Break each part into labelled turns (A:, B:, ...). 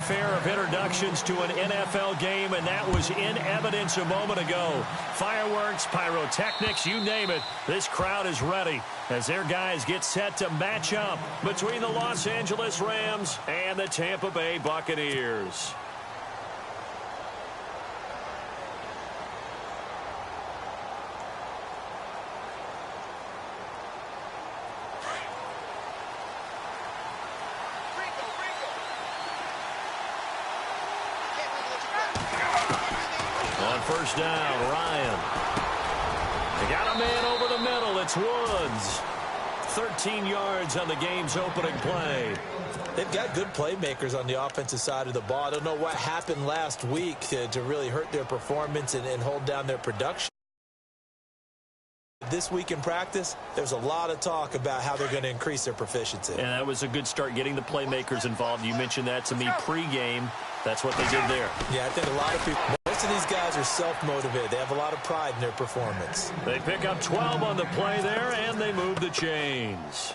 A: fanfare of introductions to an NFL game, and that was in evidence a moment ago. Fireworks, pyrotechnics, you name it. This crowd is ready as their guys get set to match up between the Los Angeles Rams and the Tampa Bay Buccaneers. First down, Ryan. They got a man over the middle. It's Woods. 13 yards on the game's opening play.
B: They've got good playmakers on the offensive side of the ball. I don't know what happened last week to really hurt their performance and hold down their production. This week in practice, there's a lot of talk about how they're going to increase their proficiency.
A: And that was a good start getting the playmakers involved. You mentioned that to me pregame. That's what they did there.
B: Yeah, I think a lot of people, most of these guys are self-motivated. They have a lot of pride in their performance.
A: They pick up 12 on the play there, and they move the chains.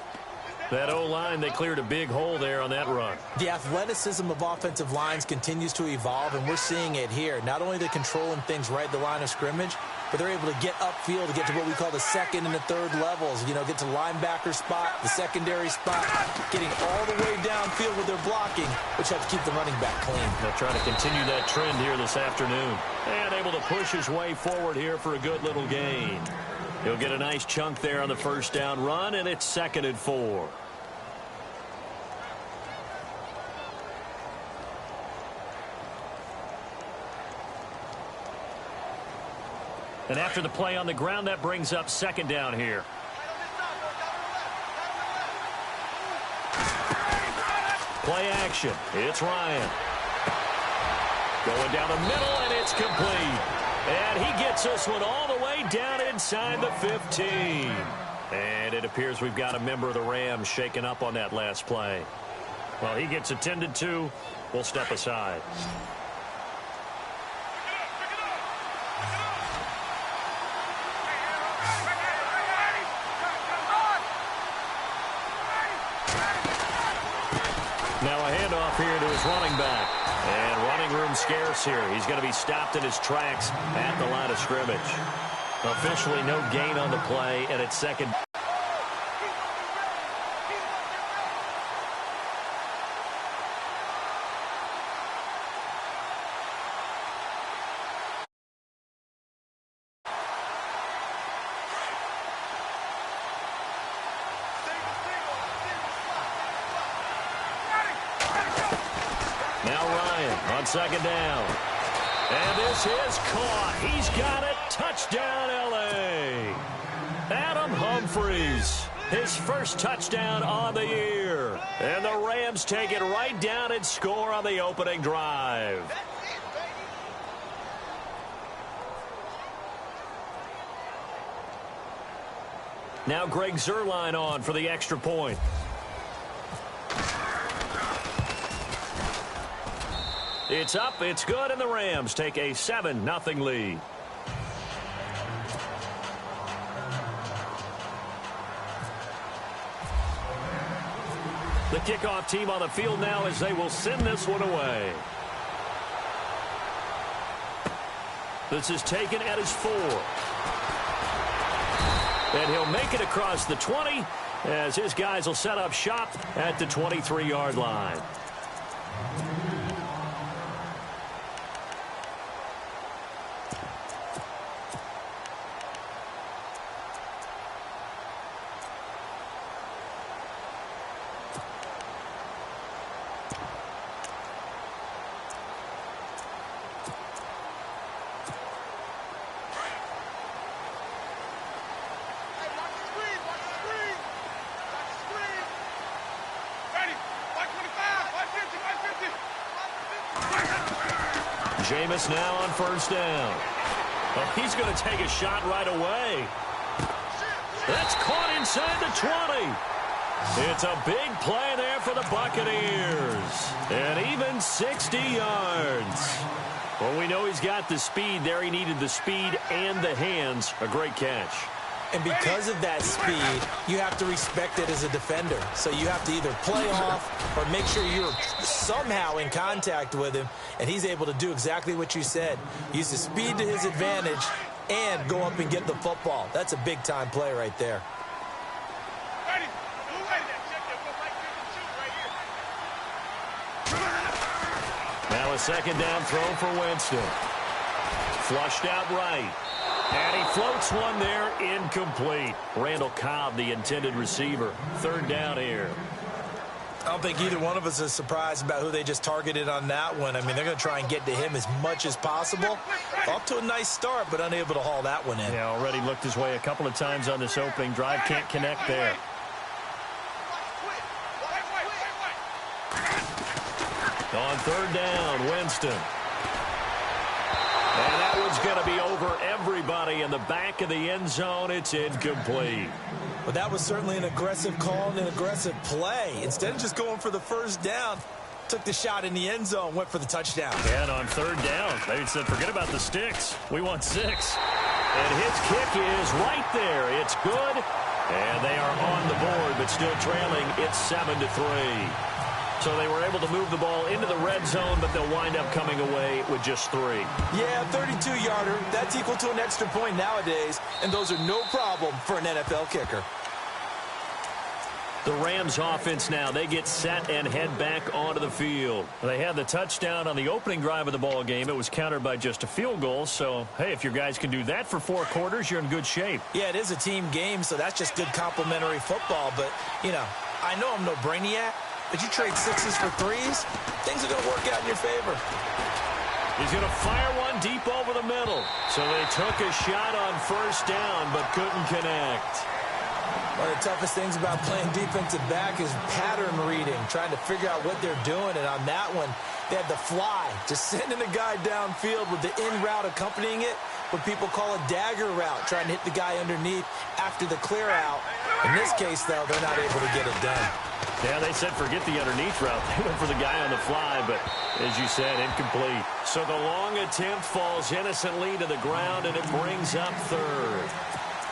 A: That O-line, they cleared a big hole there on that run.
B: The athleticism of offensive lines continues to evolve, and we're seeing it here. Not only are they controlling things right at the line of scrimmage, but they're able to get upfield to get to what we call the second and the third levels. You know, get to linebacker spot, the secondary spot, getting all the way downfield with their blocking, which helps keep the running back clean.
A: They'll try to continue that trend here this afternoon. And able to push his way forward here for a good little gain. He'll get a nice chunk there on the first down run, and it's 2nd and 4. And after the play on the ground, that brings up 2nd down here. Play action. It's Ryan. Going down the middle, and it's complete. And he gets this one all the way down inside the 15. And it appears we've got a member of the Rams shaken up on that last play. Well, he gets attended to. We'll step aside. Now a handoff here to his running back. And running room scarce here. He's going to be stopped in his tracks at the line of scrimmage. Officially no gain on the play, and it's 2nd. Now Ryan on 2nd down. And this is caught. He's got it. Touchdown, L.A. Adam Humphries, his first touchdown on the year. And the Rams take it right down and score on the opening drive. Now Greg Zuerlein on for the extra point. It's up, it's good, and the Rams take a 7-0 lead. The kickoff team on the field now as they will send this one away. This is taken at his 4. And he'll make it across the 20 as his guys will set up shop at the 23-yard line. Jameis now on 1st down. Oh, he's going to take a shot right away. That's caught inside the 20. It's a big play there for the Buccaneers. And even 60 yards. Well, we know he's got the speed there. He needed the speed and the hands. A great catch.
B: And because of that speed, you have to respect it as a defender. So you have to either play off or make sure you're somehow in contact with him, and he's able to do exactly what you said. Use the speed to his advantage and go up and get the football. That's a big-time play right there.
A: Now a second down throw for Winston. Flushed out right. And he floats one there, incomplete. Randall Cobb, the intended receiver. Third down here.
B: I don't think either one of us is surprised about who they just targeted on that one. I mean, they're going to try and get to him as much as possible. Off to a nice start, but unable to haul that one in.
A: Yeah, already looked his way a couple of times on this opening drive. Can't connect there. On third down, Winston. And that one's going to be over everybody in the back of the end zone. It's incomplete.
B: Well, that was certainly an aggressive call and an aggressive play. Instead of just going for the first down, took the shot in the end zone, went for the touchdown.
A: And on third down, they said, forget about the sticks. We want 6. And his kick is right there. It's good. And they are on the board, but still trailing. It's 7-3. So they were able to move the ball into the red zone, but they'll wind up coming away with just 3.
B: Yeah, 32-yarder. That's equal to an extra point nowadays, and those are no problem for an NFL kicker.
A: The Rams offense now, they get set and head back onto the field. They had the touchdown on the opening drive of the ball game. It was countered by just a field goal. So, hey, if your guys can do that for 4 quarters, you're in good shape.
B: Yeah, it is a team game, so that's just good complimentary football. But, you know, I know I'm no brainiac, but you trade 6s for 3s, things are going to work out in your favor.
A: He's going to fire one deep over the middle. So they took a shot on first down, but couldn't connect.
B: One of the toughest things about playing defensive back is pattern reading, trying to figure out what they're doing. And on that one, they had the fly, just sending a guy downfield with the in route accompanying it, what people call a dagger route, trying to hit the guy underneath after the clear out. In this case, though, they're not able to get it done.
A: Yeah, they said forget the underneath route. They went for the guy on the fly, but as you said, incomplete. So the long attempt falls innocently to the ground, and it brings up third.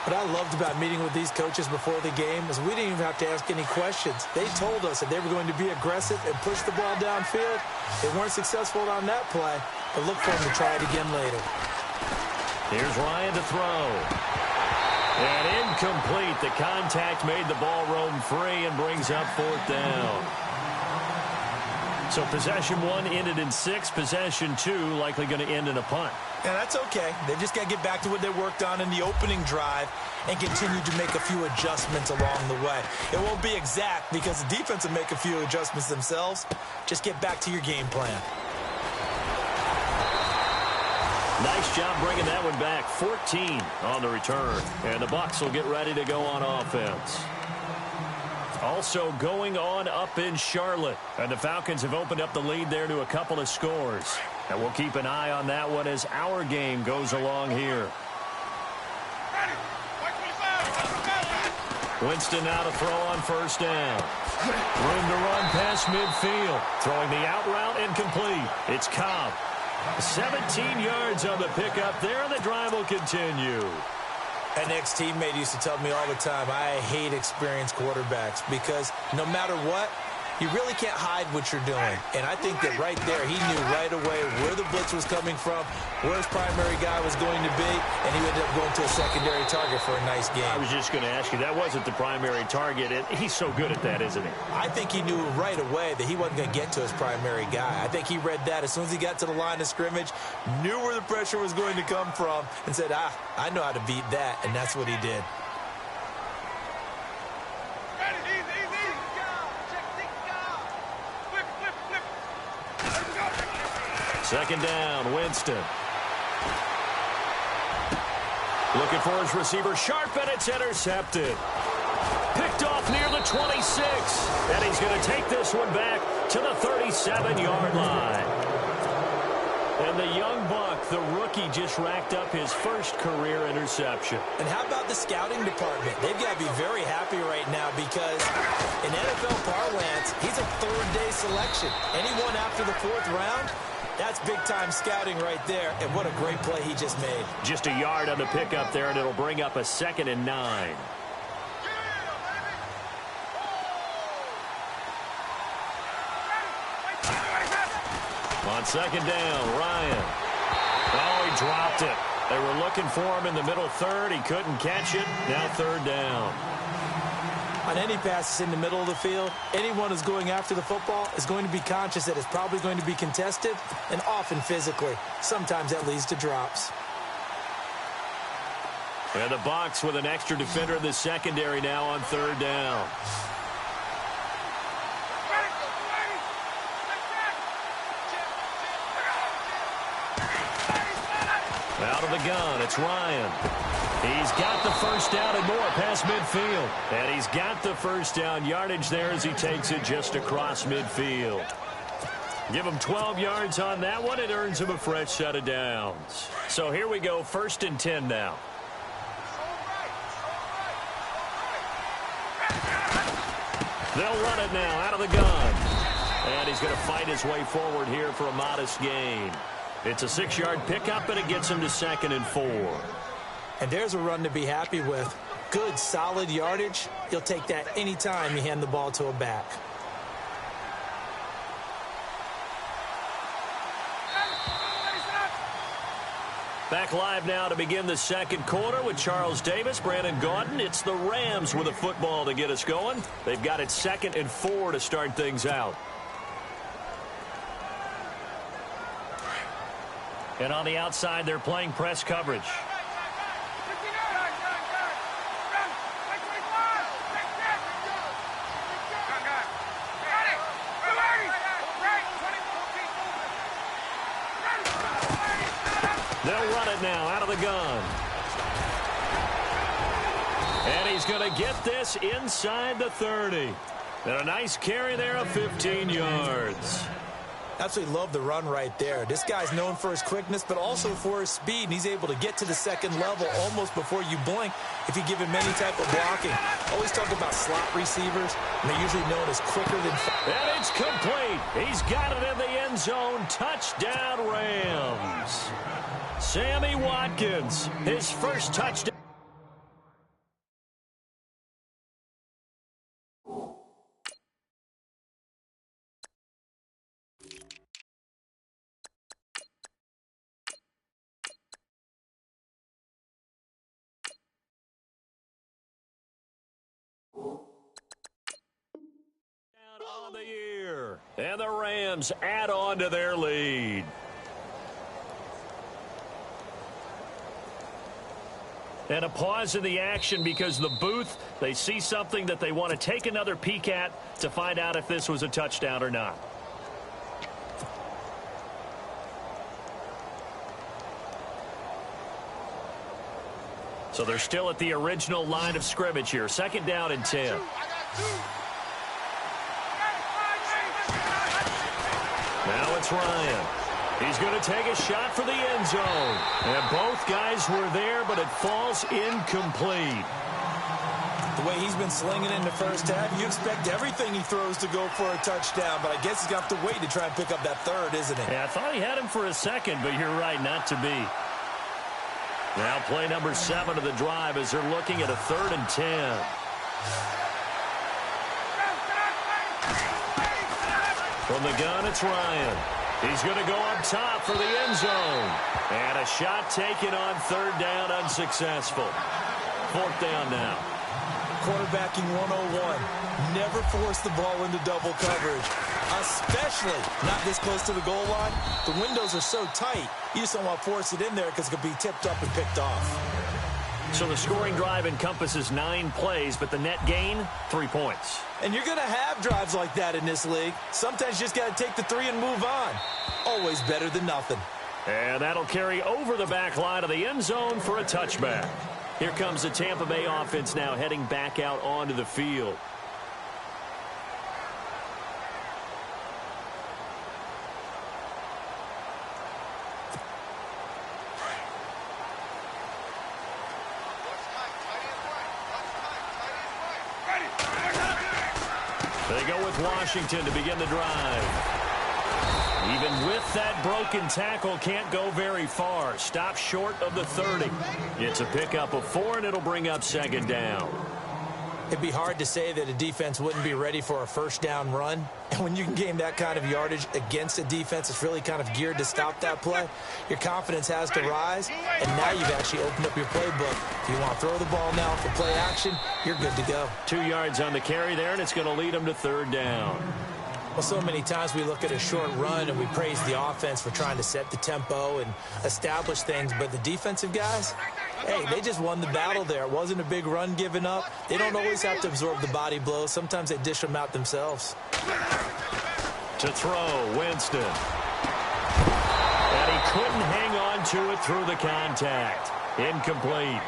B: What I loved about meeting with these coaches before the game is we didn't even have to ask any questions. They told us that they were going to be aggressive and push the ball downfield. They weren't successful on that play, but look for them to try it again later.
A: Here's Ryan to throw. And incomplete. The contact made the ball roam free and brings up 4th down. So possession 1 ended in 6. Possession 2 likely going to end in a punt.
B: And that's okay. They've just got to get back to what they worked on in the opening drive and continue to make a few adjustments along the way. It won't be exact because the defense will make a few adjustments themselves. Just get back to your game plan.
A: Nice job bringing that one back. 14 on the return. And the Bucs will get ready to go on offense. Also going on up in Charlotte. And the Falcons have opened up the lead there to a couple of scores. And we'll keep an eye on that one as our game goes along here. Winston now to throw on first down. Room to run past midfield. Throwing the out route incomplete. It's Cobb. 17 yards on the pickup there, and the drive will continue.
B: An ex-teammate used to tell me all the time, I hate experienced quarterbacks because no matter what, you really can't hide what you're doing. And I think that right there, he knew right away where the blitz was coming from, where his primary guy was going to be, and he ended up going to a secondary target for a nice game.
A: I was just going to ask you, that wasn't the primary target. He's so good at that, isn't he?
B: I think he knew right away that he wasn't going to get to his primary guy. I think he read that as soon as he got to the line of scrimmage, knew where the pressure was going to come from, and said, I know how to beat that, and that's what he did.
A: Second down, Winston. Looking for his receiver, sharp, and it's intercepted. Picked off near the 26, and he's going to take this one back to the 37-yard line. And the young buck, the rookie, just racked up his first career interception.
B: And how about the scouting department? They've got to be very happy right now because in NFL parlance, he's a third-day selection. Anyone after the fourth round, that's big-time scouting right there. And what a great play he just made.
A: Just a yard on the pickup there, and it'll bring up a 2nd and 9. On 2nd down, Ryan. Oh, he dropped it. They were looking for him in the middle third. He couldn't catch it. Now 3rd down.
B: On any passes in the middle of the field, anyone who's going after the football is going to be conscious that it's probably going to be contested and often physically. Sometimes that leads to drops.
A: And the Bucs with an extra defender in the secondary now on 3rd down. Out of the gun, it's Ryan. He's got the first down and more past midfield. And he's got the first down yardage there as he takes it just across midfield. Give him 12 yards on that one. It earns him a fresh set of downs. So here we go, 1st and 10 now. They'll run it now out of the gun. And he's going to fight his way forward here for a modest gain. It's a 6-yard pickup, and it gets him to 2nd and 4.
B: And there's a run to be happy with. Good, solid yardage. You'll take that any time you hand the ball to a back.
A: Back live now to begin the 2nd quarter with Charles Davis, Brandon Gaudin. It's the Rams with a football to get us going. They've got it 2nd and 4 to start things out. And on the outside, they're playing press coverage. They'll run it now out of the gun. And he's going to get this inside the 30. And a nice carry there of 15 yards.
B: Absolutely love the run right there. This guy's known for his quickness, but also for his speed, and he's able to get to the 2nd level almost before you blink if you give him any type of blocking. Always talk about slot receivers, and they're usually known as quicker than...
A: And it's complete. He's got it in the end zone. Touchdown, Rams. Sammy Watkins, his first touchdown. On the year, and the Rams add on to their lead. And a pause in the action because the booth, they see something that they want to take another peek at to find out if this was a touchdown or not. So they're still at the original line of scrimmage here. 2nd down and 10. Now it's Ryan. He's going to take a shot for the end zone. And both guys were there, but it falls incomplete.
B: The way he's been slinging in the first half, you expect everything he throws to go for a touchdown, but I guess he's going to have to wait to try and pick up that 3rd, isn't he?
A: Yeah, I thought he had him for a 2nd, but you're right, not to be. Now play number 7 of the drive as they're looking at a 3rd and 10. From the gun, it's Ryan. He's going to go up top for the end zone. And a shot taken on 3rd down, unsuccessful. 4th down now.
B: Quarterbacking 101. Never force the ball into double coverage, especially not this close to the goal line. The windows are so tight, you just don't want to force it in there because it could be tipped up and picked off.
A: So the scoring drive encompasses 9 plays, but the net gain, 3 points.
B: And you're going to have drives like that in this league. Sometimes you just got to take the 3 and move on. Always better than nothing.
A: And that'll carry over the back line of the end zone for a touchback. Here comes the Tampa Bay offense now heading back out onto the field. They go with Washington to begin the drive. Even with that broken tackle, can't go very far. Stop short of the 30. It's a pickup of 4, and it'll bring up second down.
B: It'd be hard to say that a defense wouldn't be ready for a first down run. And when you can gain that kind of yardage against a defense that's really kind of geared to stop that play, your confidence has to rise. And now you've actually opened up your playbook. If you want to throw the ball now for play action, you're good to go.
A: 2 yards on the carry there, and it's going to lead them to third down.
B: Well, so many times we look at a short run and we praise the offense for trying to set the tempo and establish things. But the defensive guys, hey, they just won the battle there. It wasn't a big run given up. They don't always have to absorb the body blows. Sometimes they dish them out themselves.
A: To throw, Winston. And he couldn't hang on to it through the contact. Incomplete.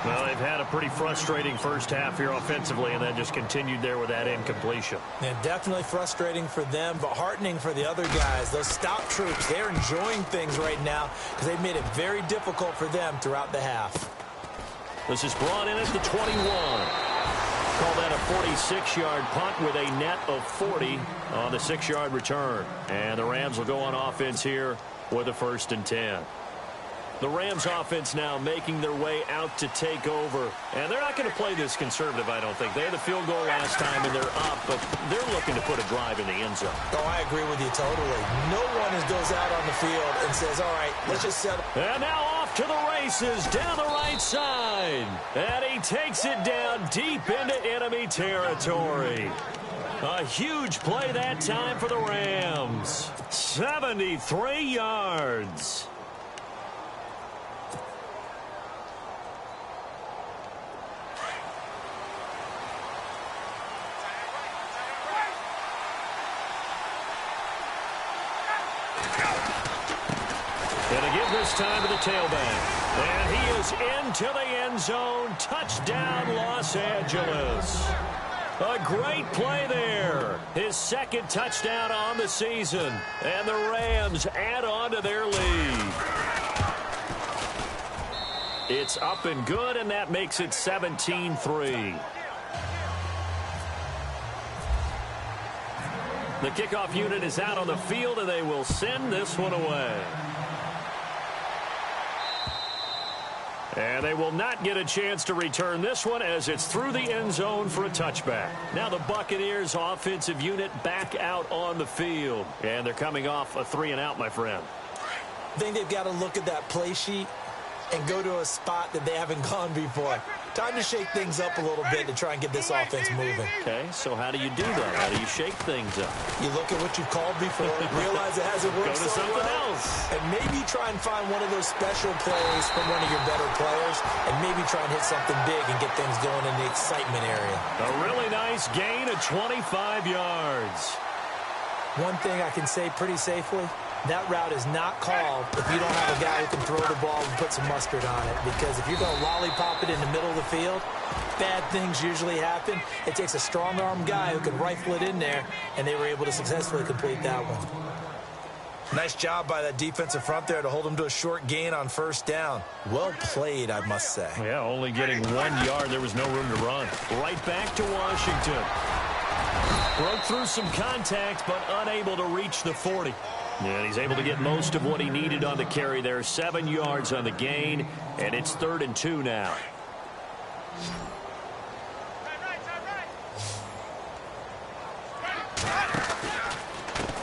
A: Well, they've had a pretty frustrating first half here offensively, and then just continued there with that incompletion.
B: Yeah, definitely frustrating for them, but heartening for the other guys. Those stop troops, they're enjoying things right now because they've made it very difficult for them throughout the half.
A: This is brought in at the 21. Call that a 46-yard punt with a net of 40 on the 6-yard return. And the Rams will go on offense here with a 1st and 10. The Rams offense now making their way out to take over. And they're not going to play this conservative, I don't think. They had the field goal last time, and they're up, but they're looking to put a drive in the end zone.
B: Oh, I agree with you totally. No one goes out on the field and says, all right, let's just settle.
A: And now off to the races down the right side. And he takes it down deep into enemy territory. A huge play that time for the Rams. 73 yards. Going to give this time to the tailback. And he is into the end zone. Touchdown, Los Angeles. A great play there. His 2nd touchdown on the season. And the Rams add on to their lead. It's up and good, and that makes it 17-3. The kickoff unit is out on the field, and they will send this one away. And they will not get a chance to return this one as it's through the end zone for a touchback. Now the Buccaneers offensive unit back out on the field. And they're coming off a 3-and-out, my friend.
B: I think they've got to look at that play sheet and go to a spot that they haven't gone before. Time to shake things up a little bit to try and get this offense moving.
A: Okay, so how do you do that? How do you shake things up?
B: You look at what you've called before, realize it hasn't worked
A: so
B: well,
A: else.
B: and maybe try and find one of those special plays from one of your better players, and maybe try and hit something big and get things going in the excitement area.
A: A really nice gain of 25 yards.
B: One thing I can say pretty safely, that route is not called if you don't have a guy who can throw the ball and put some mustard on it. Because if you're going to lollipop it in the middle of the field, bad things usually happen. It takes a strong-arm guy who can rifle it in there, and they were able to successfully complete that one. Nice job by that defensive front there to hold him to a short gain on 1st down. Well played, I must say.
A: Yeah, only getting 1 yard. There was no room to run. Right back to Washington. Broke through some contact, but unable to reach the 40. And he's able to get most of what he needed on the carry there. 7 yards on the gain, and it's 3rd and 2 now.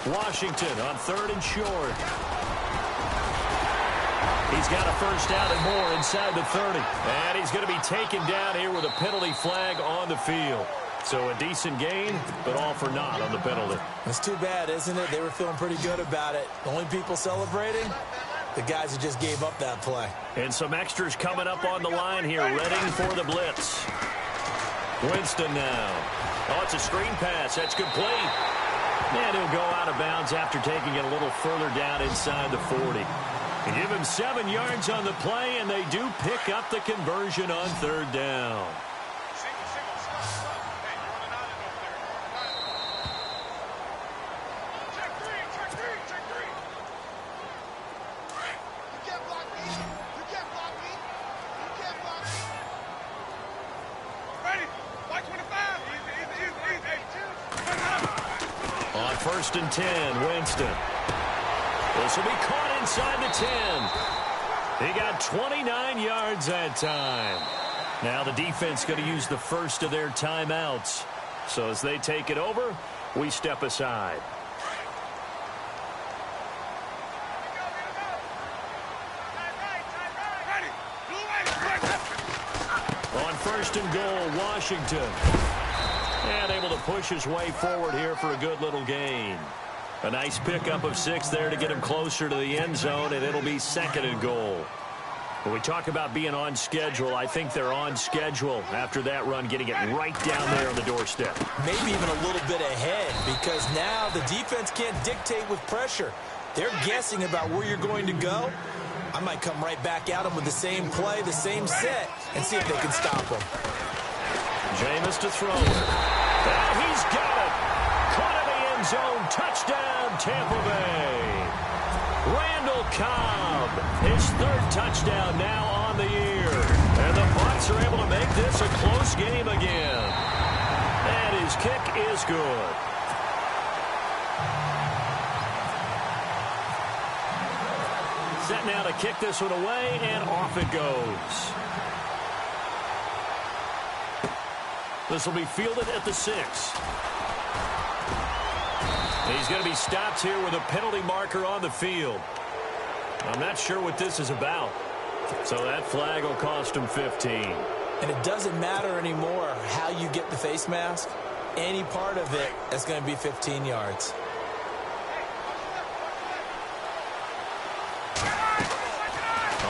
A: Washington on 3rd and short. He's got a 1st down and more inside the 30. And he's going to be taken down here with a penalty flag on the field. So a decent gain, but all for naught on the penalty.
B: It's too bad, isn't it? They were feeling pretty good about it. The only people celebrating, the guys who just gave up that play.
A: And some extras coming up on the line here, ready for the blitz. Winston now. Oh, it's a screen pass. That's complete. And he'll go out of bounds after taking it a little further down inside the 40. And give him 7 yards on the play, and they do pick up the conversion on 3rd down. first and 10, Winston. This will be caught inside the 10. He got 29 yards that time. Now the defense going to use the first of their timeouts. So as they take it over, we step aside. On first and goal, Washington. And able to push his way forward here for a good little gain. A nice pickup of 6 there to get him closer to the end zone, and it'll be second and goal. When we talk about being on schedule, I think they're on schedule after that run, getting it right down there on the doorstep.
B: Maybe even a little bit ahead, because now the defense can't dictate with pressure. They're guessing about where you're going to go. I might come right back at them with the same play, the same set, and see if they can stop them.
A: Jameis to throw. And he's got it. Caught in the end zone. Touchdown, Tampa Bay. Randall Cobb, his 3rd touchdown now on the year. And the Bucs are able to make this a close game again. And his kick is good. Set now to kick this one away, and off it goes. This will be fielded at the 6. He's going to be stopped here with a penalty marker on the field. I'm not sure what this is about. So that flag will cost him 15.
B: And it doesn't matter anymore how you get the face mask. Any part of it, that's going to be 15 yards.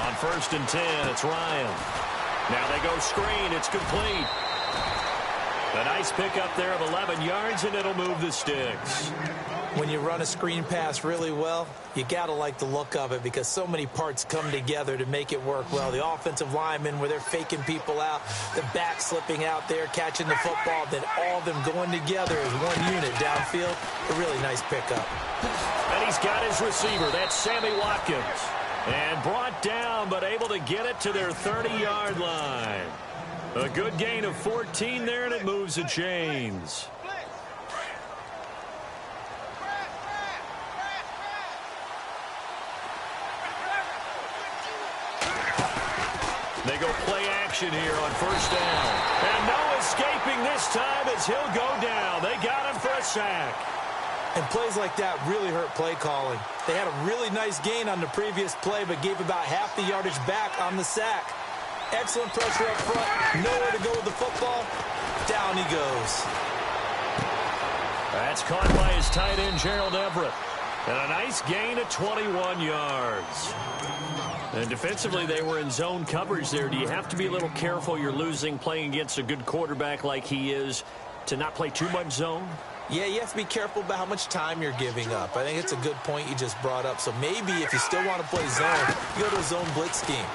A: On first and 10, it's Ryan. Now they go screen. It's complete. A nice pickup there of 11 yards, and it'll move the sticks.
B: When you run a screen pass really well, you got to like the look of it because so many parts come together to make it work well. The offensive linemen, where they're faking people out, the back slipping out there, catching the football, then all of them going together as one unit downfield. A really nice pickup.
A: And he's got his receiver. That's Sammy Watkins. And brought down, but able to get it to their 30-yard line. A good gain of 14 there, and it moves the chains. They go play action here on first down. And no escaping this time as he'll go down. They got him for a sack.
B: And plays like that really hurt play calling. They had a really nice gain on the previous play, but gave about half the yardage back on the sack. Excellent pressure up front. Nowhere to go with the football. Down he goes.
A: That's caught by his tight end, Gerald Everett. And a nice gain of 21 yards. And defensively, they were in zone coverage there. Do you have to be a little careful? You're losing playing against a good quarterback like he is to not play too much zone?
B: Yeah, you have to be careful about how much time you're giving up. I think it's a good point you just brought up. So maybe if you still want to play zone, you go to a zone blitz scheme.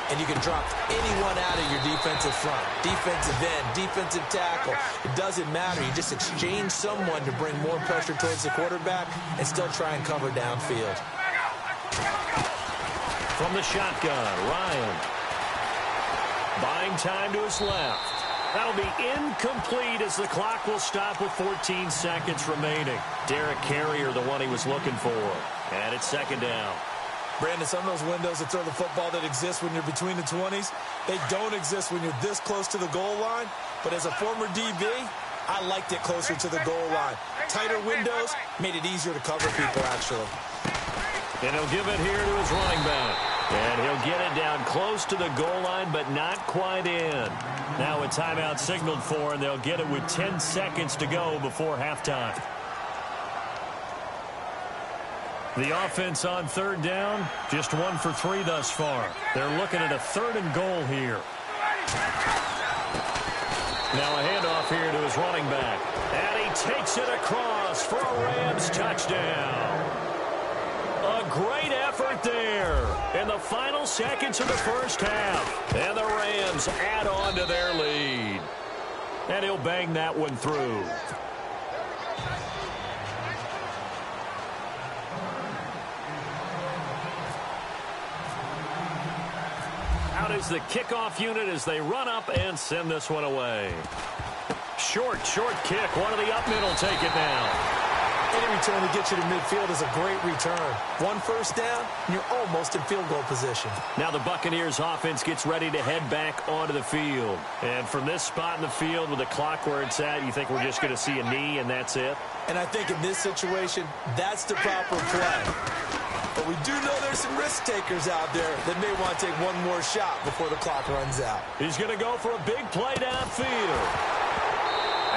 B: And you can drop anyone out of your defensive front. Defensive end, defensive tackle. It doesn't matter. You just exchange someone to bring more pressure towards the quarterback and still try and cover downfield.
A: From the shotgun, Ryan. Buying time to his left. That'll be incomplete as the clock will stop with 14 seconds remaining. Derek Carrier, the one he was looking for. And it's second down.
B: Brandon, some of those windows that throw the football that exist when you're between the 20s, they don't exist when you're this close to the goal line. But as a former DB, I liked it closer to the goal line. Tighter windows made it easier to cover people, actually.
A: And he'll give it here to his running back. And he'll get it down close to the goal line, but not quite in. Now a timeout signaled for, and they'll get it with 10 seconds to go before halftime. The offense on third down, just 1 for 3 thus far. They're looking at a 3rd and goal here. Now a handoff here to his running back. And he takes it across for a Rams touchdown. A great effort there in the final seconds of the first half. And the Rams add on to their lead. And he'll bang that one through. Out is the kickoff unit as they run up and send this one away. Short kick. One of the up middle take it down.
B: Any return to get you to midfield is a great return. One first down, and you're almost in field goal position.
A: Now the Buccaneers offense gets ready to head back onto the field. And from this spot in the field with the clock where it's at, you think we're just going to see a knee and that's it?
B: And I think in this situation, that's the proper play. But we do know there's some risk takers out there that may want to take one more shot before the clock runs out.
A: He's going to go for a big play downfield.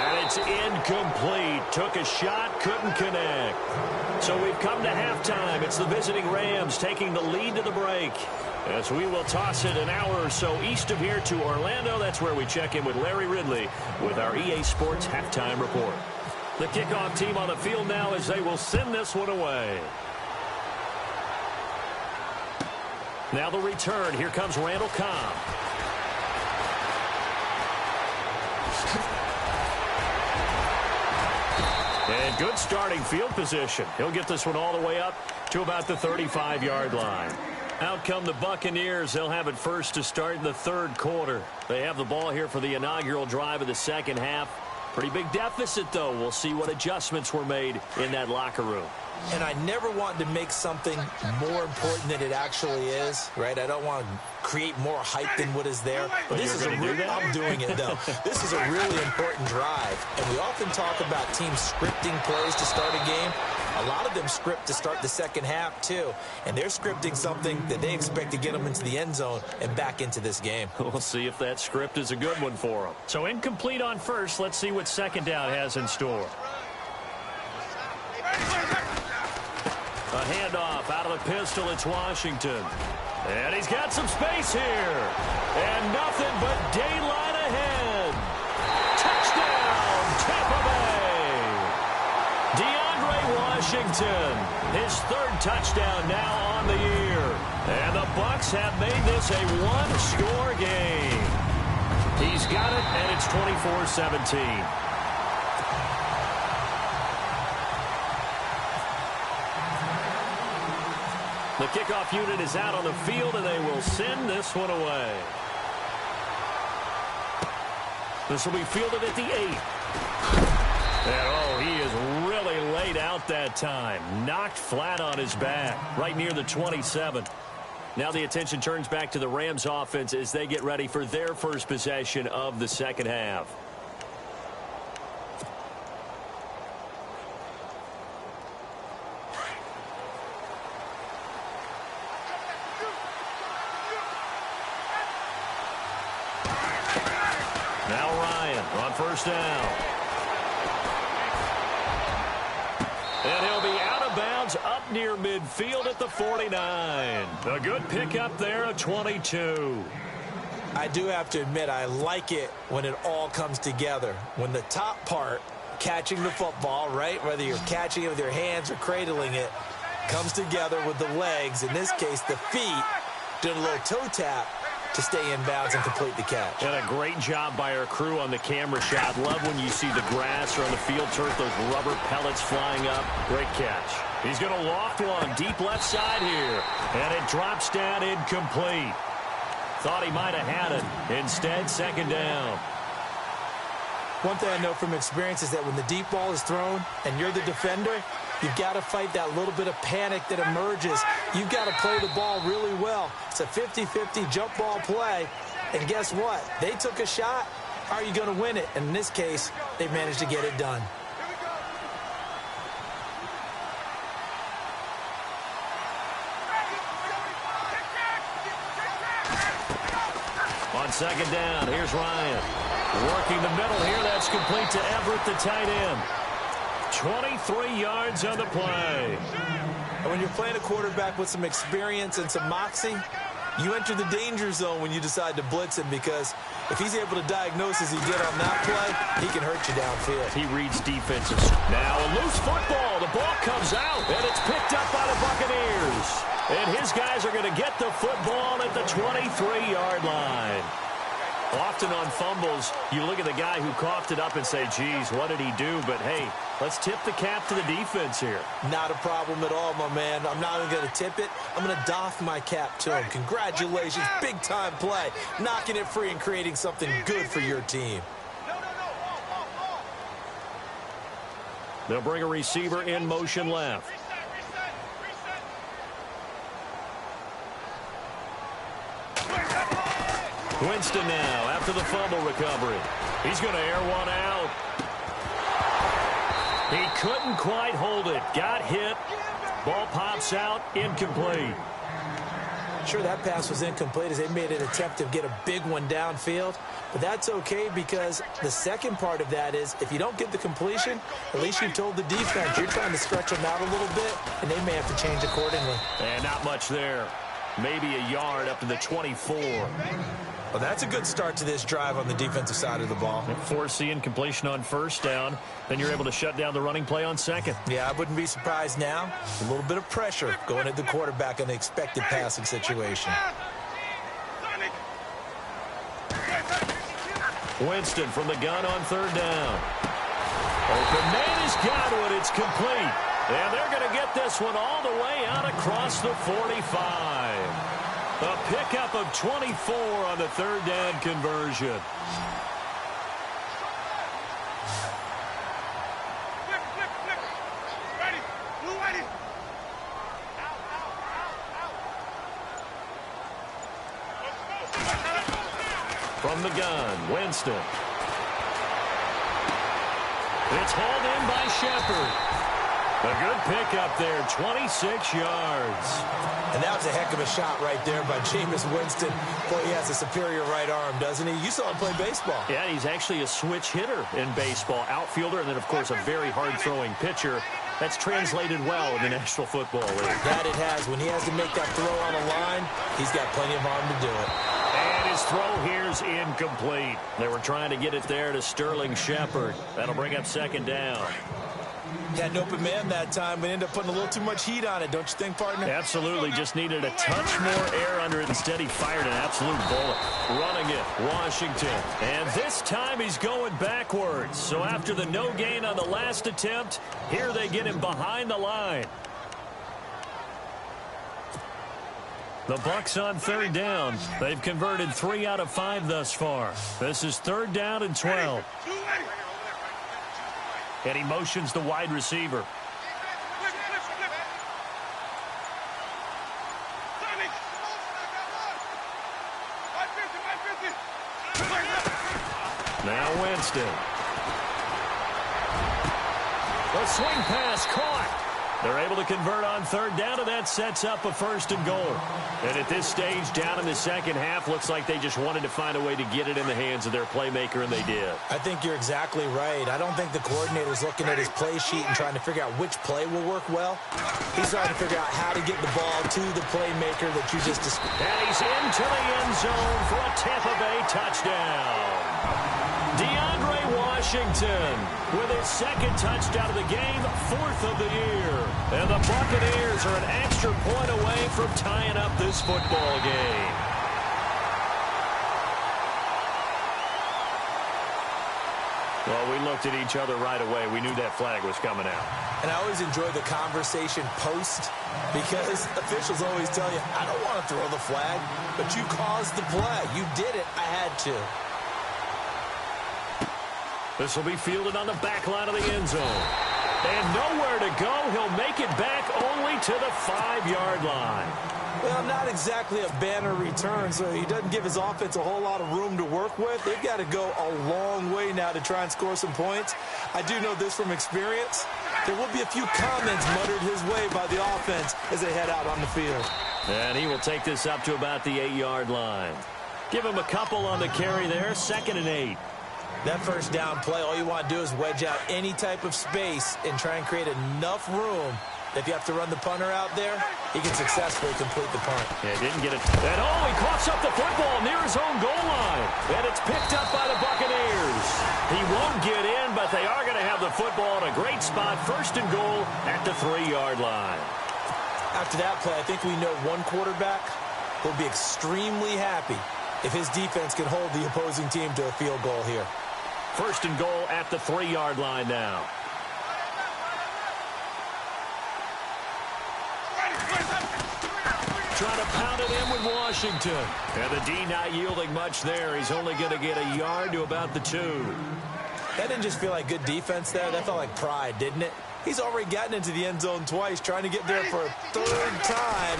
A: And it's incomplete. Took a shot, couldn't connect. So we've come to halftime. It's the visiting Rams taking the lead to the break. As we will toss it an hour or so east of here to Orlando. That's where we check in with Larry Ridley with our EA Sports Halftime Report. The kickoff team on the field now as they will send this one away. Now the return. Here comes Randall Cobb. And good starting field position. He'll get this one all the way up to about the 35-yard line. Out come the Buccaneers. They'll have it first to start in the third quarter. They have the ball here for the inaugural drive of the second half. Pretty big deficit, though. We'll see what adjustments were made in that locker room.
B: And I never want to make something more important than it actually is, right? I don't want to create more hype than what is there. But this is I'm doing it, though. This is a really important drive. And we often talk about teams scripting plays to start a game. A lot of them script to start the second half, too. And they're scripting something that they expect to get them into the end zone and back into this game.
A: We'll see if that script is a good one for them. So incomplete on first. Let's see what second down has in store. A handoff out of the pistol. It's Washington. And he's got some space here. And nothing but daylight ahead. Touchdown, Tampa Bay. DeAndre Washington, his third touchdown now on the year. And the Bucs have made this a one-score game. He's got it, and it's 24-17. The kickoff unit is out on the field, and they will send this one away. This will be fielded at the 8. And, oh, he is really laid out that time. Knocked flat on his back, right near the 27. Now the attention turns back to the Rams offense as they get ready for their first possession of the second half. Now Ryan on first down. And he'll be out of bounds up near midfield at the 49. A good pickup there, a 22.
B: I do have to admit, I like it when it all comes together. When the top part, catching the football, right, whether you're catching it with your hands or cradling it, comes together with the legs, in this case the feet, doing a little toe tap to stay in bounds and complete the catch.
A: And a great job by our crew on the camera shot. Love when you see the grass or on the field turf, those rubber pellets flying up. Great catch. He's going to loft one deep left side here. And it drops down incomplete. Thought he might have had it. Instead, second down.
B: One thing I know from experience is that when the deep ball is thrown and you're the defender, you've got to fight that little bit of panic that emerges. You've got to play the ball really well. It's a 50-50 jump ball play. And guess what? They took a shot. How are you going to win it? And in this case, they managed to get it done.
A: On second down, here's Ryan. Working the middle here. That's complete to Everett, the tight end. 23 yards on the play.
B: And when you're playing a quarterback with some experience and some moxie, you enter the danger zone when you decide to blitz him, because if he's able to diagnose as he did on that play, he can hurt you downfield.
A: He reads defenses. Now a loose football. The ball comes out, and it's picked up by the Buccaneers. And his guys are going to get the football at the 23-yard line. Often on fumbles, you look at the guy who coughed it up and say, geez, what did he do? But, hey, let's tip the cap to the defense here.
B: Not a problem at all, my man. I'm not even going to tip it. I'm going to doff my cap to him. Congratulations. Big-time play. Knocking it free and creating something good for your team.
A: They'll bring a receiver in motion left. Winston now after the fumble recovery. He's going to air one out. He couldn't quite hold it. Got hit. Ball pops out. Incomplete.
B: Sure, that pass was incomplete as they made an attempt to get a big one downfield. But that's okay because the second part of that is if you don't get the completion, at least you've told the defense you're trying to stretch them out a little bit, and they may have to change accordingly.
A: And not much there. Maybe a yard up to the 24.
B: Well, that's a good start to this drive on the defensive side of the ball.
A: Force the incompletion on first down. Then you're able to shut down the running play on second.
B: Yeah, I wouldn't be surprised now. A little bit of pressure going at the quarterback in the expected passing situation.
A: Winston from the gun on third down. Open man has got one. It's complete. And they're going to get this one all the way out across the 45. A pickup of 24 on the third down conversion. From the gun, Winston. It's hauled in by Shepard. A good pickup there, 26 yards.
B: And that was a heck of a shot right there by Jameis Winston. Boy, he has a superior right arm, doesn't he? You saw him play baseball.
A: Yeah, he's actually a switch hitter in baseball. Outfielder, and then, of course, a very hard-throwing pitcher. That's translated well in the National Football League.
B: That it has. When he has to make that throw on a line, he's got plenty of arm to do it.
A: And his throw here's incomplete. They were trying to get it there to Sterling Shepard. That'll bring up second down.
B: Had an open man that time, but ended up putting a little too much heat on it, don't you think, partner?
A: Absolutely. Just needed a touch more air under it. Instead, he fired an absolute bullet. Running it, Washington. And this time he's going backwards. So after the no gain on the last attempt, here they get him behind the line. The Bucs on third down. They've converted 3 out of 5 thus far. This is third down and 12. And he motions the wide receiver. Now Winston. The swing pass caught. They're able to convert on third down, and that sets up a first and goal. And at this stage, down in the second half, looks like they just wanted to find a way to get it in the hands of their playmaker, and they did.
B: I think you're exactly right. I don't think the coordinator's looking at his play sheet and trying to figure out which play will work well. He's trying to figure out how to get the ball to the playmaker that you just described.
A: And he's into the end zone for a Tampa Bay touchdown. DeAndre Washington with his second touchdown of the game, 4th of the year. And the Buccaneers are an extra point away from tying up this football game. Well, we looked at each other right away. We knew that flag was coming out.
B: And I always enjoy the conversation post because officials always tell you, I don't want to throw the flag, but you caused the play. You did it. I had to.
A: This will be fielded on the back line of the end zone. And nowhere to go. He'll make it back only to the 5-yard line.
B: Well, not exactly a banner return, so he doesn't give his offense a whole lot of room to work with. They've got to go a long way now to try and score some points. I do know this from experience. There will be a few comments muttered his way by the offense as they head out on the field.
A: And he will take this up to about the 8-yard line. Give him a couple on the carry there, 2nd and 8.
B: That first down play, all you want to do is wedge out any type of space and try and create enough room. If you have to run the punter out there, he can successfully complete the punt.
A: Yeah, didn't get it. And he coughs up the football near his own goal line. And it's picked up by the Buccaneers. He won't get in, but they are going to have the football in a great spot. 1st and goal at the 3-yard line.
B: After that play, I think we know one quarterback will be extremely happy if his defense can hold the opposing team to a field goal here.
A: 1st and goal at the 3-yard line now. Trying to pound it in with Washington. And the D not yielding much there. He's only going to get a yard to about the 2.
B: That didn't just feel like good defense there. That felt like pride, didn't it? He's already gotten into the end zone twice, trying to get there for a third time.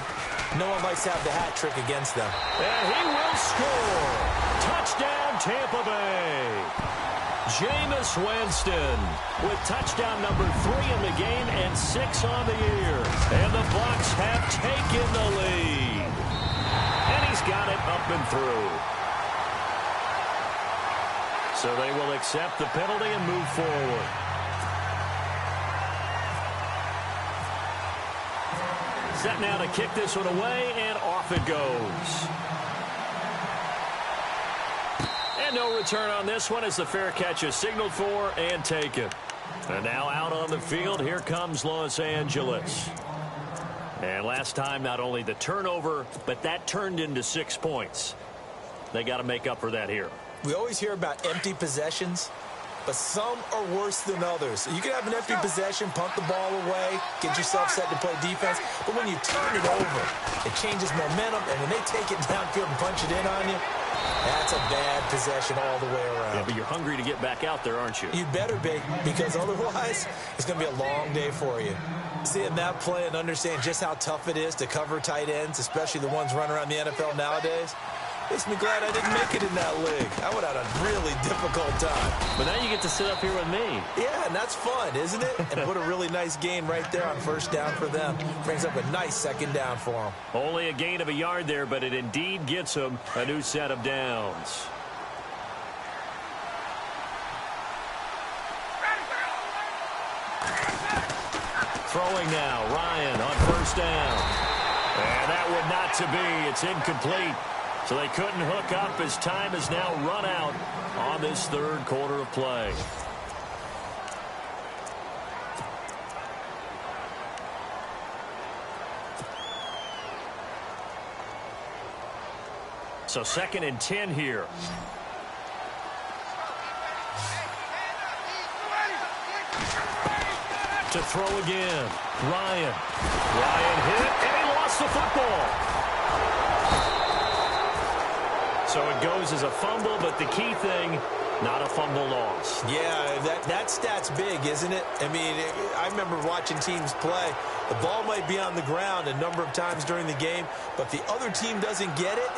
B: No one likes to have the hat trick against them.
A: And he will score. Touchdown, Tampa Bay. Jameis Winston with touchdown number 3 in the game and 6 on the year. And the Bucs have taken the lead. And he's got it up and through. So they will accept the penalty and move forward. Set now to kick this one away, and off it goes. And no return on this one as the fair catch is signaled for and taken. And now out on the field, here comes Los Angeles. And last time, not only the turnover, but that turned into 6 points. They got to make up for that here.
B: We always hear about empty possessions, but some are worse than others. You can have an empty possession, punt the ball away, get yourself set to play defense, but when you turn it over, it changes momentum, and when they take it downfield and punch it in on you, that's a bad possession all the way around.
A: Yeah, but you're hungry to get back out there, aren't you?
B: You better be, because otherwise, it's going to be a long day for you. Seeing that play and understanding just how tough it is to cover tight ends, especially the ones running around the NFL nowadays, makes me glad I didn't make it in that league. I would have had a really difficult time.
A: But now you get to sit up here with me.
B: Yeah, and that's fun, isn't it? And put a really nice gain right there on first down for them. Brings up a nice second down for them.
A: Only a gain of a yard there, but it indeed gets them a new set of downs. Throwing now, Ryan on first down. And that would not to be. It's incomplete. So they couldn't hook up as time is now run out on this third quarter of play. So 2nd and 10 here. To throw again. Ryan. Ryan hit, and he lost the football. So it goes as a fumble, but the key thing, not a fumble loss.
B: Yeah, that stat's big, isn't it? I mean, I remember watching teams play. The ball might be on the ground a number of times during the game, but if the other team doesn't get it,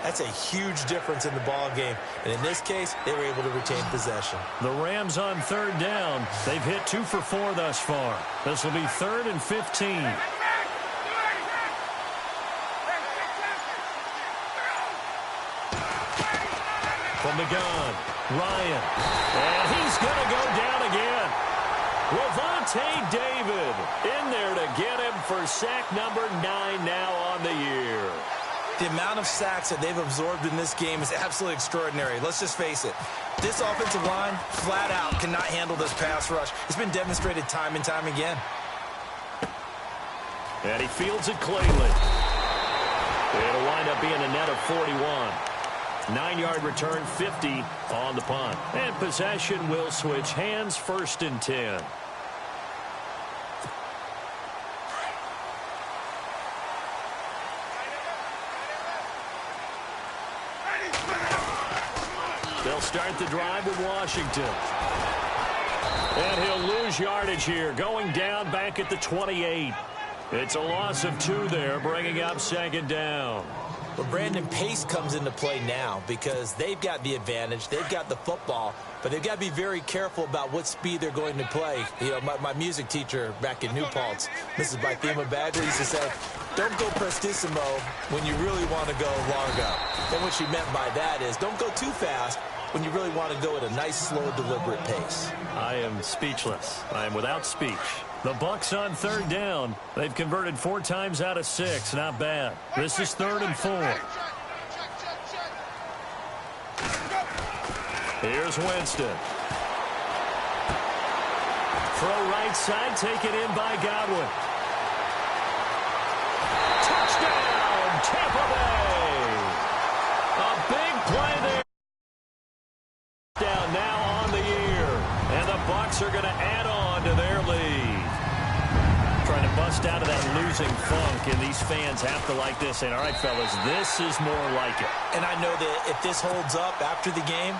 B: that's a huge difference in the ball game. And in this case, they were able to retain possession.
A: The Rams on third down. They've hit 2 for 4 thus far. This will be 3rd and 15. From the gun, Ryan. And he's going to go down again. Levante David in there to get him for sack number 9 now on the year.
B: The amount of sacks that they've absorbed in this game is absolutely extraordinary. Let's just face it. This offensive line, flat out, cannot handle this pass rush. It's been demonstrated time and time again.
A: And he fields it cleanly. It'll wind up being a net of 41. 9-yard return, 50 on the punt. And possession will switch hands, 1st and 10. They'll start the drive with Washington. And he'll lose yardage here, going down back at the 28. It's a loss of 2 there, bringing up 2nd down.
B: But Brandon, pace comes into play now because they've got the advantage. They've got the football, but they've got to be very careful about what speed they're going to play. You know, my music teacher back in New Paltz, Mrs. Bythema Badger, used to say, don't go prestissimo when you really want to go largo. And what she meant by that is don't go too fast when you really want to go at a nice, slow, deliberate pace.
A: I am speechless. I am without speech. The Bucs on third down. They've converted 4 times out of 6. Not bad. This is 3rd and 4. Here's Winston. Throw right side, taken in by Godwin. Touchdown, Tampa Bay. A big play there. Down now on the year. And the Bucs are going to add on to their lead. Trying to bust out of that losing funk, and these fans have to like this. And all right, fellas, this is more like it.
B: And I know that if this holds up after the game,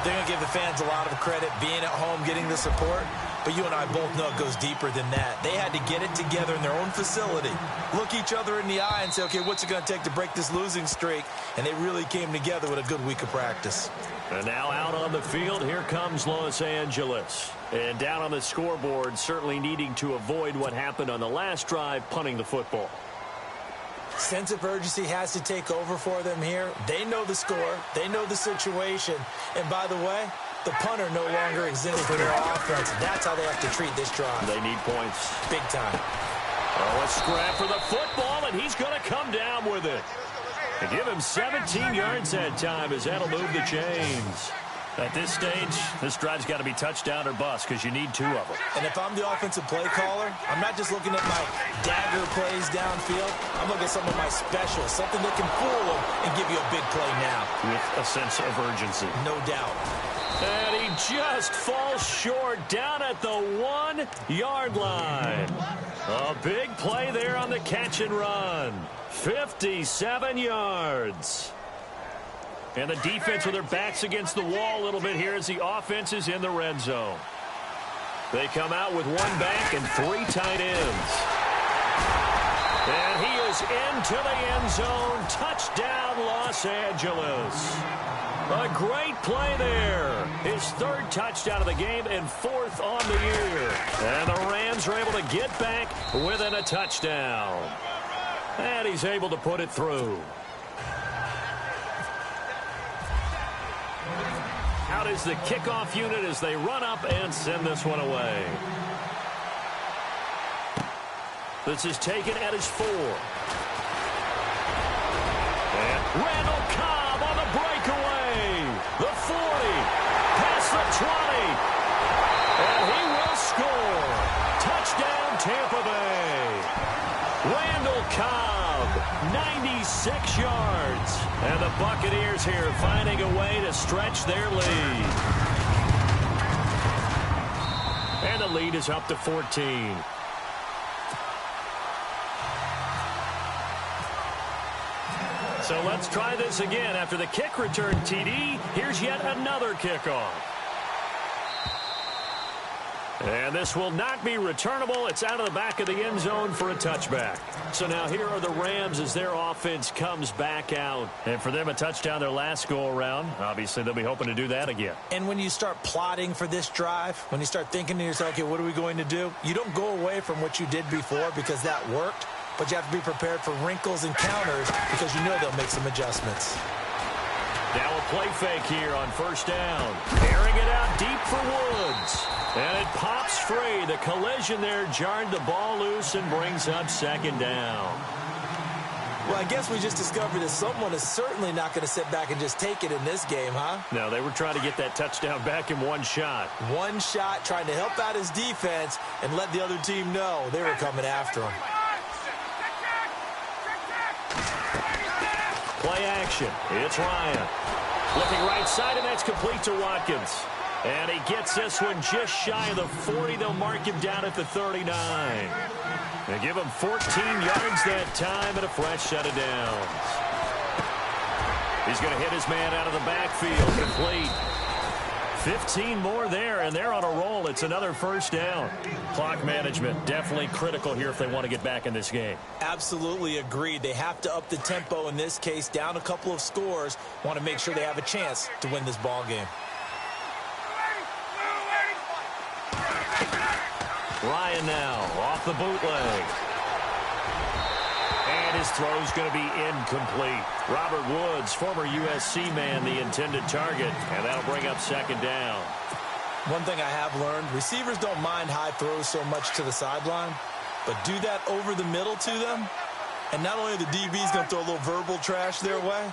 B: They're going to give the fans a lot of credit being at home, getting the support. But you and I both know it goes deeper than that. They had to get it together in their own facility, look each other in the eye and say, okay, what's it going to take to break this losing streak? And they really came together with a good week of practice.
A: And now out on the field, here comes Los Angeles. And down on the scoreboard, certainly needing to avoid what happened on the last drive, punting the football.
B: Sense of urgency has to take over for them here. They know the score. They know the situation. And by the way, the punter no longer exists for their offense. That's how they have to treat this drive.
A: They need points.
B: Big time.
A: Oh, a scrap for the football, and he's going to come down with it. And give him 17 yards that time as that'll move the chains. At this stage, this drive's got to be touchdown or bust because you need 2 of them.
B: And if I'm the offensive play caller, I'm not just looking at my dagger plays downfield. I'm looking at some of my specials, something that can fool them and give you a big play now.
A: With a sense of urgency.
B: No doubt.
A: And he just falls short down at the 1-yard line. A big play there on the catch and run. 57 yards. And the defense with their backs against the wall a little bit here as the offense is in the red zone. They come out with 1 back and 3 tight ends. And he is into the end zone. Touchdown, Los Angeles. A great play there. His 3rd touchdown of the game and 4th on the year. And the Rams are able to get back within a touchdown. And he's able to put it through. Out is the kickoff unit as they run up and send this one away. This is taken at his 4. And Randall Cobb on the breakaway. The 40. Past the 20. And he will score. Touchdown, Tampa Bay. Randall Cobb, 96 yards. And the Buccaneers here finding a way to stretch their lead. And the lead is up to 14. So let's try this again. After the kick return TD, here's yet another kickoff. And this will not be returnable. It's out of the back of the end zone for a touchback. So now here are the Rams as their offense comes back out. And for them, a touchdown their last go-around. Obviously, they'll be hoping to do that again.
B: And when you start plotting for this drive, when you start thinking to yourself, okay, what are we going to do? You don't go away from what you did before because that worked. But you have to be prepared for wrinkles and counters because you know they'll make some adjustments.
A: Now a play fake here on 1st down. Airing it out deep for Woods. And it pops free. The collision there jarred the ball loose and brings up 2nd down.
B: Well, I guess we just discovered that someone is certainly not going to sit back and just take it in this game, huh?
A: No, they were trying to get that touchdown back in 1 shot.
B: 1 shot, trying to help out his defense and let the other team know they were coming after him.
A: Play action. It's Ryan. Looking right side, and that's complete to Watkins. And he gets this one just shy of the 40. They'll mark him down at the 39. They give him 14 yards that time and a fresh set of downs. He's going to hit his man out of the backfield. Complete. 15 more there, and they're on a roll. It's another 1st down. Clock management definitely critical here if they want to get back in this game.
B: Absolutely agreed. They have to up the tempo in this case, down a couple of scores. Want to make sure they have a chance to win this ball game.
A: Ryan now off the bootleg. And his throw's going to be incomplete. Robert Woods, former USC man, the intended target. And that'll bring up 2nd down.
B: One thing I have learned, receivers don't mind high throws so much to the sideline, but do that over the middle to them, and not only are the DBs going to throw a little verbal trash their way,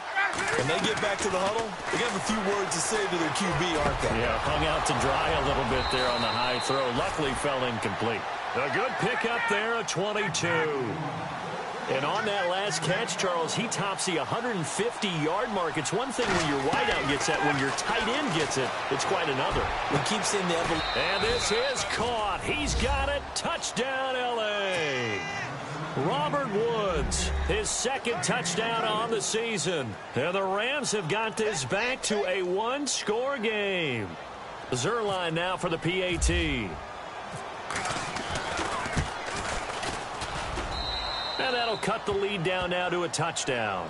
B: when they get back to the huddle, they're going to have a few words to say to their QB, aren't they?
A: Yeah, hung out to dry a little bit there on the high throw. Luckily fell incomplete. A good pickup there, a 22. And on that last catch, Charles, he tops the 150-yard mark. It's one thing when your wideout gets that. When your tight end gets it, it's quite another.
B: We keep seeing the evolution.
A: And this is caught. He's got it. Touchdown, L.A. Robert Woods yards. His second touchdown on the season. And the Rams have got this back to a one-score game. Zuerlein now for the PAT. And that'll cut the lead down now to a touchdown.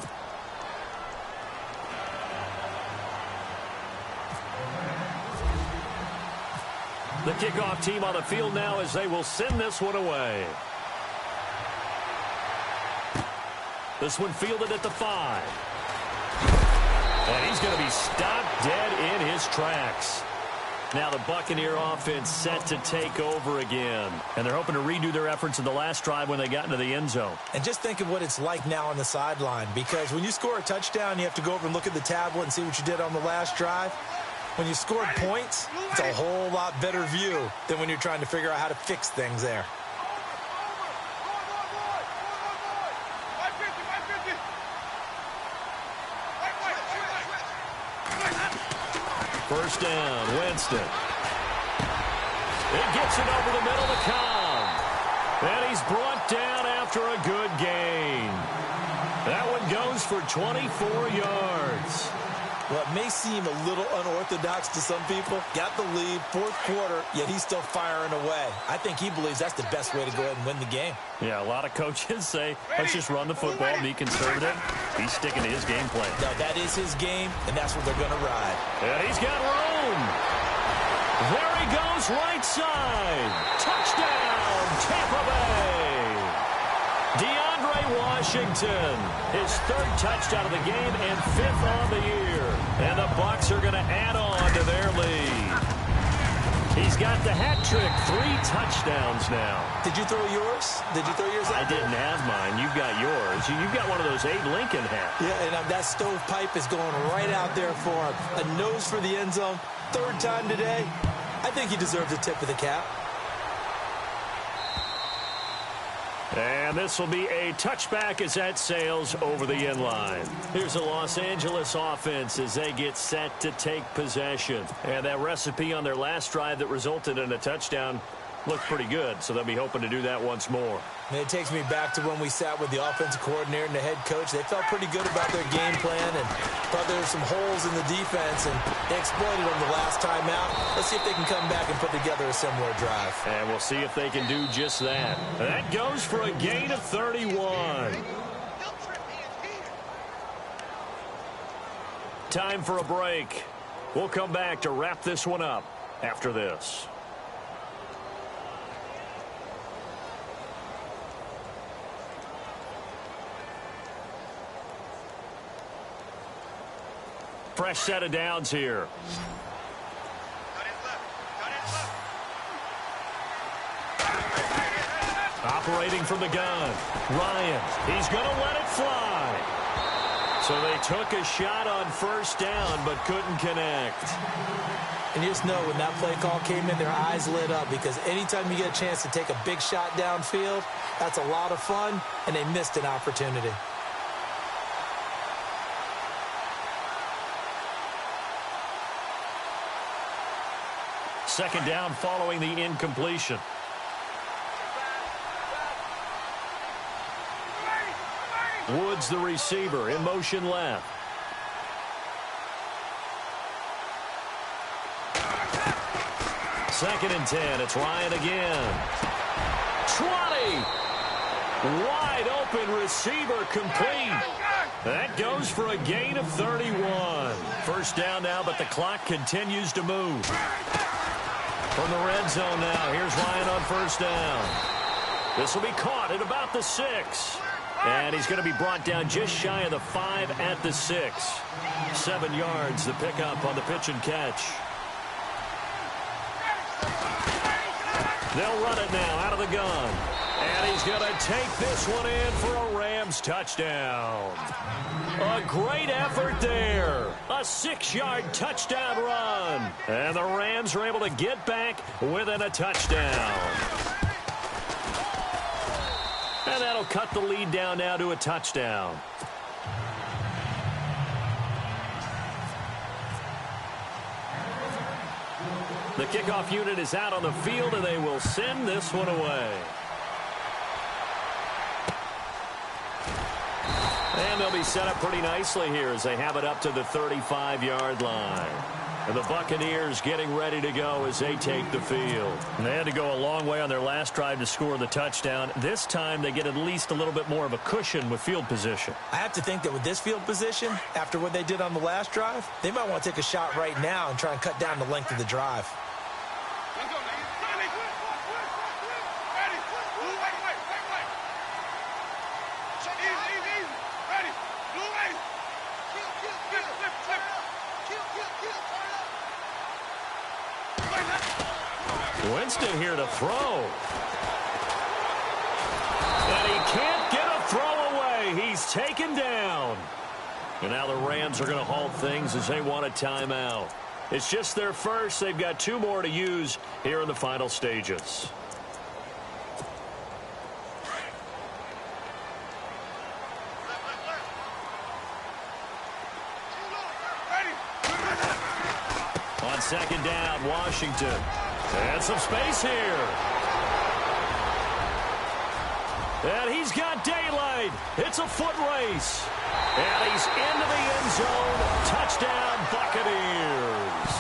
A: The kickoff team on the field now as they will send this one away. This one fielded at the 5. And he's going to be stopped dead in his tracks. Now the Buccaneer offense set to take over again. And they're hoping to redo their efforts in the last drive when they got into the end zone.
B: And just think of what it's like now on the sideline. Because when you score a touchdown, you have to go over and look at the tablet and see what you did on the last drive. When you scored points, it's a whole lot better view than when you're trying to figure out how to fix things there.
A: First down, Winston. He gets it over the middle to Cobb. And he's brought down after a good gain. That one goes for 24 yards.
B: Well, it may seem a little unorthodox to some people. Got the lead, fourth quarter, yet he's still firing away. I think he believes that's the best way to go ahead and win the game.
A: Yeah, a lot of coaches say, let's just run the football, be conservative. He's sticking to his game plan.
B: No, that is his game, and that's what they're going to ride.
A: And he's got room. There he goes, right side. Touchdown, Tampa Bay. DeAndre Washington, his third touchdown of the game and 5th on the year. And the Bucs are going to add on to their lead. He's got the hat trick, 3 touchdowns now.
B: Did you throw yours? Did you throw yours out?
A: I didn't have mine. You've got yours. You've got one of those Abe Lincoln hats.
B: Yeah, and that stovepipe is going right out there for him. A nose for the end zone. Third time today. I think he deserves a tip of the cap.
A: And this will be a touchback as that sails over the end line. Here's the Los Angeles offense as they get set to take possession. And that recipe on their last drive that resulted in a touchdown looked pretty good, so they'll be hoping to do that once more.
B: And it takes me back to when we sat with the offensive coordinator and the head coach. They felt pretty good about their game plan and thought there were some holes in the defense, and they exploited them the last time out. Let's see if they can come back and put together a similar drive.
A: And we'll see if they can do just that. That goes for a gain of 31. Time for a break. We'll come back to wrap this one up after this. Fresh set of downs here. Operating from the gun. Ryan, he's going to let it fly. So they took a shot on first down but couldn't connect.
B: And you just know when that play call came in, their eyes lit up, because anytime you get a chance to take a big shot downfield, that's a lot of fun, and they missed an opportunity.
A: Second down following the incompletion. Woods, the receiver, in motion left. Second and 10. It's Ryan again. 20. Wide open receiver complete. That goes for a gain of 31. First down now, but the clock continues to move. From the red zone now, here's Ryan on first down. This will be caught at about the 6. And he's going to be brought down just shy of the 5 at the 6. 7 yards, the pickup on the pitch and catch. They'll run it now out of the gun. And he's going to take this one in for a Rams touchdown. A great effort there. A 6-yard touchdown run. And the Rams are able to get back within a touchdown. And that'll cut the lead down now to a touchdown. The kickoff unit is out on the field, and they will send this one away. And they'll be set up pretty nicely here as they have it up to the 35-yard line. And the Buccaneers getting ready to go as they take the field.
C: And they had to go a long way on their last drive to score the touchdown. This time they get at least a little bit more of a cushion with field position.
B: I have to think that with this field position, after what they did on the last drive, they might want to take a shot right now and try and cut down the length of the drive.
A: Winston here to throw. And he can't get a throw away. He's taken down. And now the Rams are going to halt things as they want a timeout. It's just their first. They've got 2 more to use here in the final stages. On second down, Washington. And some space here. And he's got daylight. It's a foot race. And he's into the end zone. Touchdown, Buccaneers.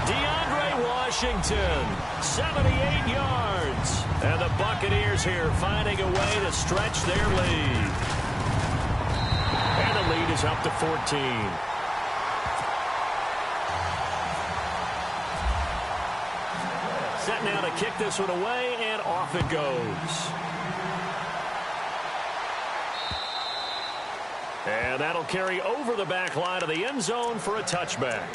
A: DeAndre Washington, 78 yards. And the Buccaneers here finding a way to stretch their lead. And the lead is up to 14. Set now to kick this one away, and off it goes. And that'll carry over the back line of the end zone for a touchback.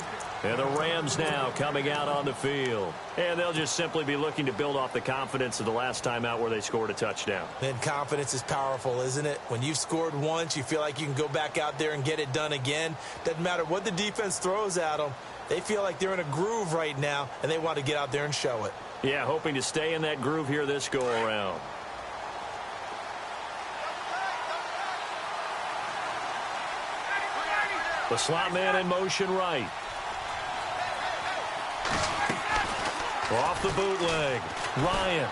A: And the Rams now coming out on the field. And they'll just simply be looking to build off the confidence of the last time out where they scored a touchdown.
B: And confidence is powerful, isn't it? When you've scored once, you feel like you can go back out there and get it done again. Doesn't matter what the defense throws at them. They feel like they're in a groove right now, and they want to get out there and show it.
A: Yeah, hoping to stay in that groove here this go-around. The slot man in motion right. Off the bootleg. Ryan.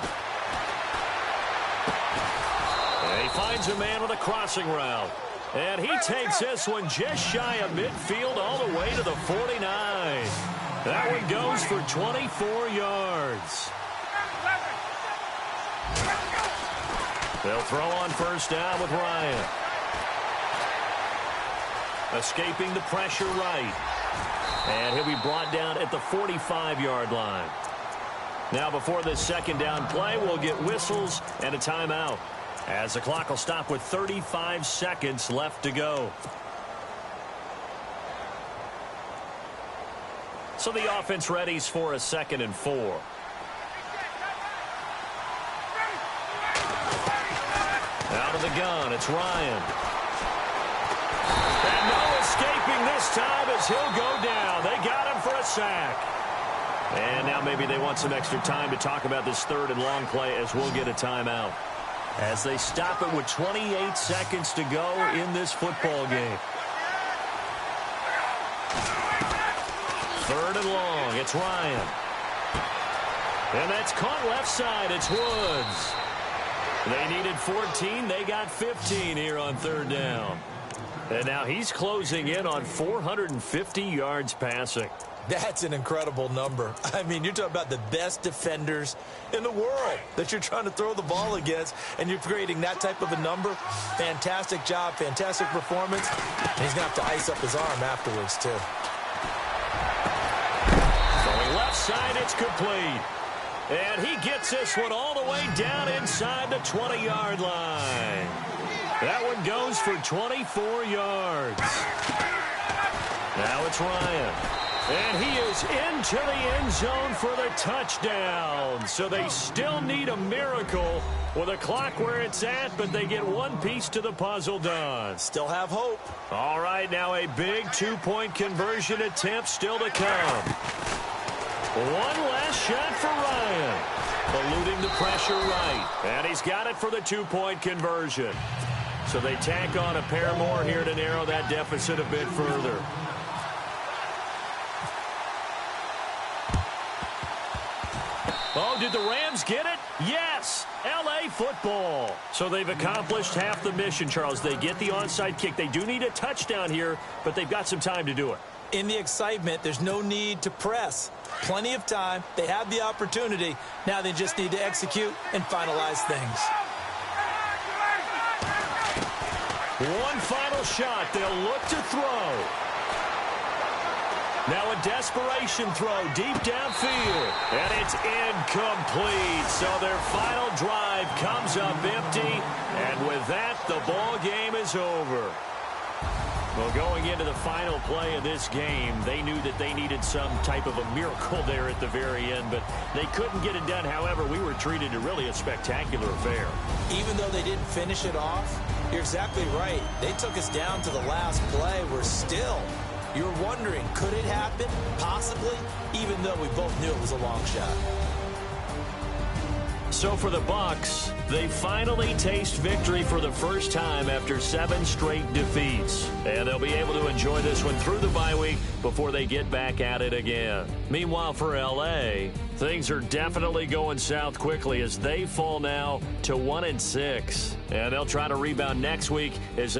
A: And he finds a man with a crossing route. And he takes this one just shy of midfield all the way to the 49. That one goes for 24 yards. They'll throw on first down with Ryan. Escaping the pressure right. And he'll be brought down at the 45-yard line. Now before this second down play, we'll get whistles and a timeout, as the clock will stop with 35 seconds left to go. So the offense readies for a 2nd and 4. Out of the gun, it's Ryan. And no escaping this time as he'll go down. They got him for a sack. And now maybe they want some extra time to talk about this 3rd and long play, as we'll get a timeout, as they stop it with 28 seconds to go in this football game. 3rd and long. It's Ryan. And that's caught left side. It's Woods. They needed 14. They got 15 here on 3rd down. And now he's closing in on 450 yards passing.
B: That's an incredible number. I mean, you're talking about the best defenders in the world that you're trying to throw the ball against, and you're creating that type of a number. Fantastic job, fantastic performance. And he's going to have to ice up his arm afterwards, too.
A: Going left side, it's complete. And he gets this one all the way down inside the 20-yard line. That one goes for 24 yards. Now it's Ryan. And he is into the end zone for the touchdown. So they still need a miracle with a clock where it's at, but they get one piece to the puzzle done.
B: Still have hope.
A: All right, now a big 2-point conversion attempt still to come. One last shot for Ryan. Eluding the pressure right. And he's got it for the 2-point conversion. So they tack on a pair more here to narrow that deficit a bit further. Oh,
C: did the Rams get it? Yes! L.A. football. So they've accomplished half the mission, Charles. They get the onside kick. They do need a touchdown here, but they've got some time to do it.
B: In the excitement, there's no need to press. Plenty of time. They have the opportunity. Now they just need to execute and finalize things.
A: One final shot. They'll look to throw. Now a desperation throw deep downfield. And it's incomplete. So their final drive comes up empty. And with that, the ball game is over. Well, going into the final play of this game, they knew that they needed some type of a miracle there at the very end, but they couldn't get it done. However, we were treated to really a spectacular affair.
B: Even though they didn't finish it off, you're exactly right. They took us down to the last play. You're wondering, could it happen? Possibly, even though we both knew it was a long shot.
A: So for the Bucs, they finally taste victory for the first time after 7 straight defeats. And they'll be able to enjoy this one through the bye week before they get back at it again. Meanwhile, for L.A., things are definitely going south quickly as they fall now to 1-6. And they'll try to rebound next week as